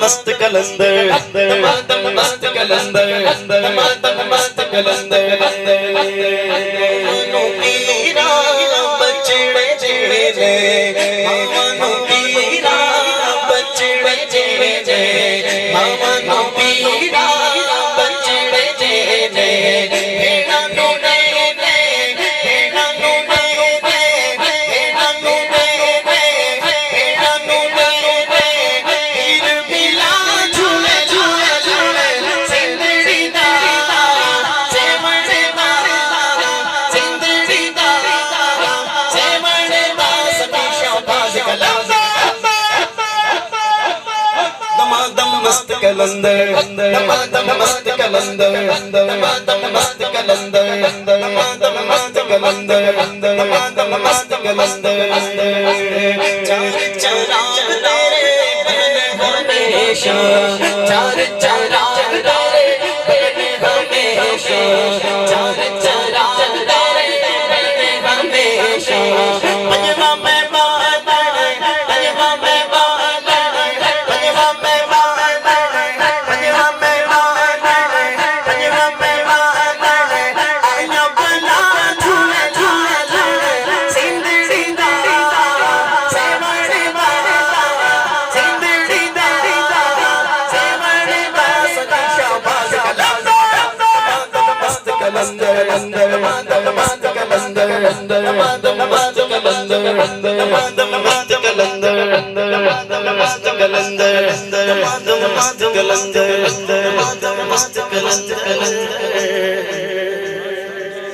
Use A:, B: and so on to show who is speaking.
A: मस्त कलंदर मस्त कलंदर मस्त कलंदर पीरा बचड़े जे मामा पीरा बचड़े जे मामा पीरा बचड़े जे भेड़ा नो ने भेड़ा नो ने भेड़ा नो ने भेड़ा नो ने हीर मिला झूले झूले झूले सिंदड़ी दा सेवणे दा सिंदड़ी दा सेवणे दा सती शाबाश कलंदर दमादम मस्त कलंदर दमादम मस्त कलंदर दमादम मस्त कलंदर दमादम मस्त कलंदर दमादम मस्त कलंदर चार चराग तेरे बने हमेशा चार चराग तेरे बने हमेशा चार चराग तेरे बने हमेशा पंजवा में बादल पंजवा में बादल पंजवा में बादल पंजवा में बादल पंजवा में बादल आया बला झूले झूले झूले सिंदड़ी दा सेवणे दा सिंदड़ी दा सेवणे दा सती शाबाश मस्त कलंदर अंदर मस्त कलंदर अंदर मस्त कलंदर अंदर मस्त कलंदर अंदर मस्त कलंदर अंदर मस्त कलंदर अंदर मस्त कलंदर